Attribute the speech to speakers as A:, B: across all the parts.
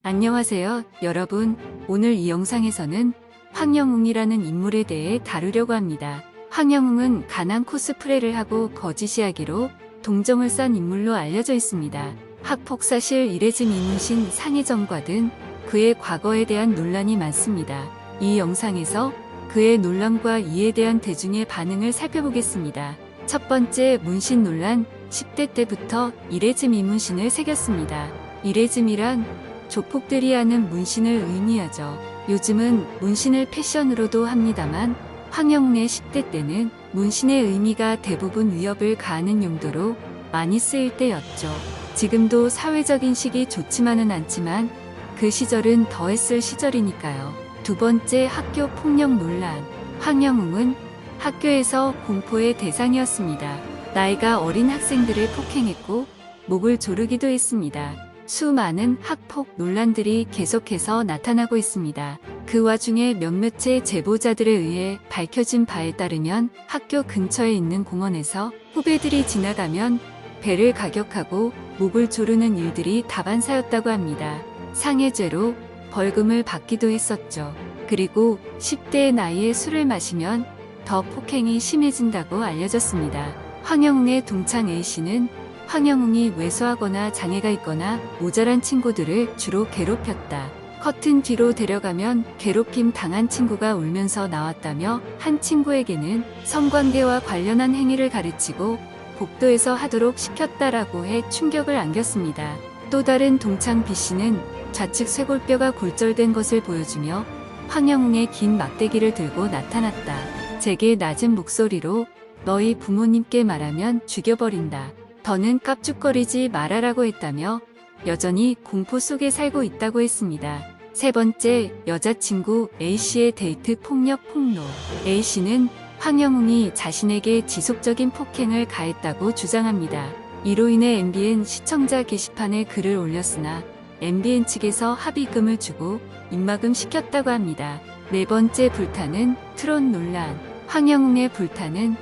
A: 안녕하세요, 여러분. 오늘 이 영상에서는 황영웅이라는 인물에 대해 다루려고 합니다. 황영웅은 가난 코스프레를 하고 거짓이야기로 동정을 싼 인물로 알려져 있습니다. 학폭사실 이레즈 이문신 상해점과 등 그의 과거에 대한 논란이 많습니다. 이 영상에서 그의 논란과 이에 대한 대중의 반응을 살펴보겠습니다. 첫 번째, 문신 논란. 10대 때부터 이레즘 이문신을 새겼습니다. 이레즘이란 조폭들이 하는 문신을 의미하죠. 요즘은 문신을 패션으로도 합니다만 황영웅의 10대 때는 문신의 의미가 대부분 위협을 가하는 용도로 많이 쓰일 때였죠. 지금도 사회적 인식이 좋지만은 않지만 그 시절은 더했을 시절이니까요. 두 번째, 학교 폭력 논란. 황영웅은 학교에서 공포의 대상이었습니다. 나이가 어린 학생들을 폭행했고 목을 조르기도 했습니다. 수많은 학폭 논란들이 계속해서 나타나고 있습니다. 그 와중에 몇몇의 제보자들에 의해 밝혀진 바에 따르면 학교 근처에 있는 공원에서 후배들이 지나가면 배를 가격하고 목을 조르는 일들이 다반사였다고 합니다. 상해죄로 벌금을 받기도 했었죠. 그리고 10대의 나이에 술을 마시면 더 폭행이 심해진다고 알려졌습니다. 황영웅의 동창 A씨는 황영웅이 왜소하거나 장애가 있거나 모자란 친구들을 주로 괴롭혔다. 커튼 뒤로 데려가면 괴롭힘 당한 친구가 울면서 나왔다며 한 친구에게는 성관계와 관련한 행위를 가르치고 복도에서 하도록 시켰다라고 해 충격을 안겼습니다. 또 다른 동창 B씨는 좌측 쇄골뼈가 골절된 것을 보여주며 황영웅의 긴 막대기를 들고 나타났다. 제게 낮은 목소리로 너희 부모님께 말하면 죽여버린다. 더는 깝죽거리지 말아라고 했다며 여전히 공포 속에 살고 있다고 했습니다. 세 번째, 여자친구 A씨의 데이트 폭력 폭로. A씨는 황영웅이 자신에게 지속적인 폭행을 가했다고 주장합니다. 이로 인해 MBN 시청자 게시판에 글을 올렸으나 MBN 측에서 합의금을 주고 입막음 시켰다고 합니다. 네 번째, 불타는 트롯 논란. 황영웅의 불타는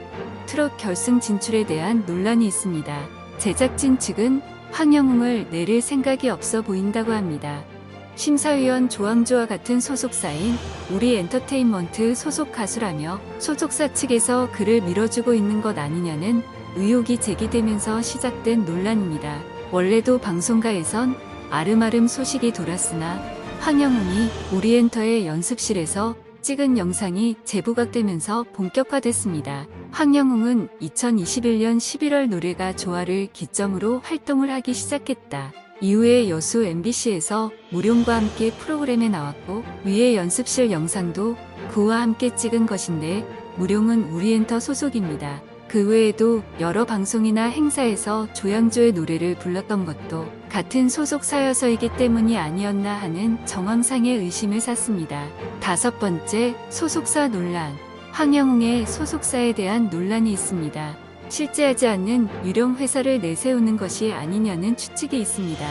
A: 트롯 결승 진출에 대한 논란이 있습니다. 제작진 측은 황영웅을 내릴 생각이 없어 보인다고 합니다. 심사위원 조항조와 같은 소속사인 우리엔터테인먼트 소속 가수라며 소속사 측에서 그를 밀어주고 있는 것 아니냐는 의혹이 제기되면서 시작된 논란입니다. 원래도 방송가에선 아름아름 소식이 돌았으나 황영웅이 우리엔터의 연습실에서 찍은 영상이 재부각되면서 본격화됐습니다. 황영웅은 2021년 11월 노래가 좋아를 기점으로 활동을 하기 시작했다. 이후에 여수 MBC에서 무룡과 함께 프로그램에 나왔고 위의 연습실 영상도 그와 함께 찍은 것인데 무룡은 우리엔터 소속입니다. 그 외에도 여러 방송이나 행사에서 조양조의 노래를 불렀던 것도 같은 소속사여서이기 때문이 아니었나 하는 정황상의 의심을 샀습니다. 다섯 번째, 소속사 논란. 황영웅의 소속사에 대한 논란이 있습니다. 실제하지 않는 유령 회사를 내세우는 것이 아니냐는 추측이 있습니다.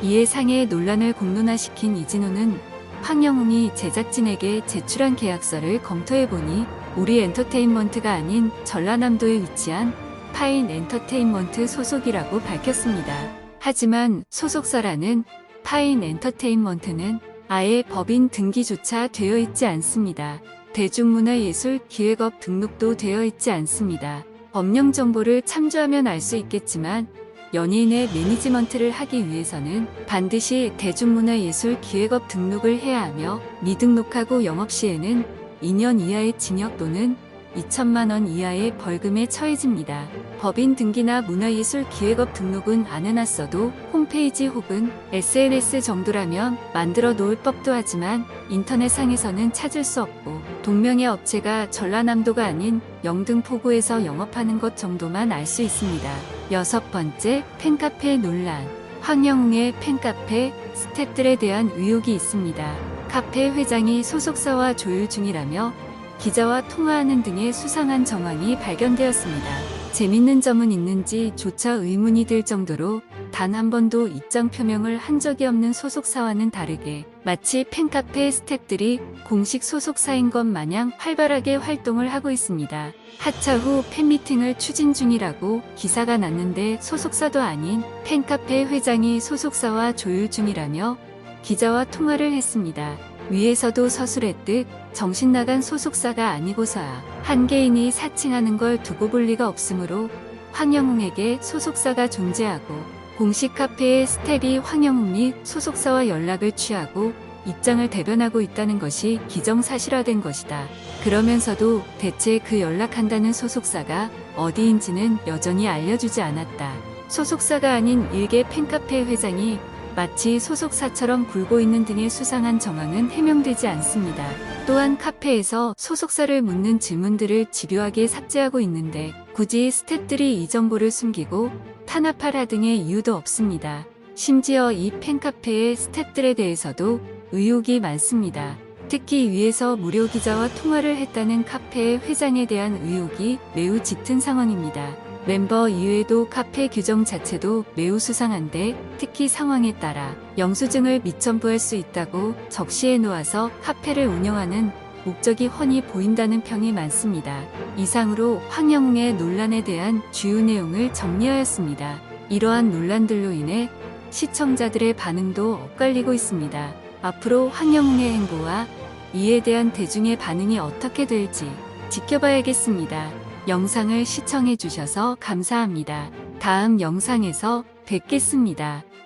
A: 이에 상해의 논란을 공론화시킨 이진호는 황영웅이 제작진에게 제출한 계약서를 검토해보니 우리엔터테인먼트가 아닌 전라남도에 위치한 파인엔터테인먼트 소속이라고 밝혔습니다. 하지만 소속사라는 파인엔터테인먼트는 아예 법인 등기조차 되어 있지 않습니다. 대중문화예술기획업 등록도 되어 있지 않습니다. 법령 정보를 참조하면 알 수 있겠지만 연예인의 매니지먼트를 하기 위해서는 반드시 대중문화예술기획업 등록을 해야 하며 미등록하고 영업 시에는 2년 이하의 징역 또는 2천만 원 이하의 벌금에 처해집니다. 법인 등기나 문화예술기획업 등록은 안 해놨어도 홈페이지 혹은 SNS 정도라면 만들어 놓을 법도 하지만 인터넷상에서는 찾을 수 없고 동명의 업체가 전라남도가 아닌 영등포구에서 영업하는 것 정도만 알 수 있습니다. 여섯 번째, 팬카페 논란. 황영웅의 팬카페 스태프들에 대한 의혹이 있습니다. 카페 회장이 소속사와 조율 중이라며 기자와 통화하는 등의 수상한 정황이 발견되었습니다. 재밌는 점은 있는지 조차 의문이 들 정도로 단 한 번도 입장 표명을 한 적이 없는 소속사와는 다르게 마치 팬카페 스태프들이 공식 소속사인 것 마냥 활발하게 활동을 하고 있습니다. 하차 후 팬미팅을 추진 중이라고 기사가 났는데 소속사도 아닌 팬카페 회장이 소속사와 조율 중이라며 기자와 통화를 했습니다. 위에서도 서술했듯 정신 나간 소속사가 아니고서야 한 개인이 사칭하는 걸 두고 볼 리가 없으므로 황영웅에게 소속사가 존재하고 공식 카페의 스텝이 황영웅 및 소속사와 연락을 취하고 입장을 대변하고 있다는 것이 기정사실화된 것이다. 그러면서도 대체 그 연락한다는 소속사가 어디인지는 여전히 알려주지 않았다. 소속사가 아닌 일개 팬카페 회장이 마치 소속사처럼 굴고 있는 등의 수상한 정황은 해명되지 않습니다. 또한 카페에서 소속사를 묻는 질문들을 집요하게 삭제하고 있는데 굳이 스태프들이 이 정보를 숨기고 탄압하라 등의 이유도 없습니다. 심지어 이 팬카페의 스태프들에 대해서도 의혹이 많습니다. 특히 위에서 무료 기자와 통화를 했다는 카페의 회장에 대한 의혹이 매우 짙은 상황입니다. 멤버 이외에도 카페 규정 자체도 매우 수상한데 특히 상황에 따라 영수증을 미첨부할 수 있다고 적시해 놓아서 카페를 운영하는 목적이 훤히 보인다는 평이 많습니다. 이상으로 황영웅의 논란에 대한 주요 내용을 정리하였습니다. 이러한 논란들로 인해 시청자들의 반응도 엇갈리고 있습니다. 앞으로 황영웅의 행보와 이에 대한 대중의 반응이 어떻게 될지 지켜봐야겠습니다. 영상을 시청해 주셔서 감사합니다. 다음 영상에서 뵙겠습니다.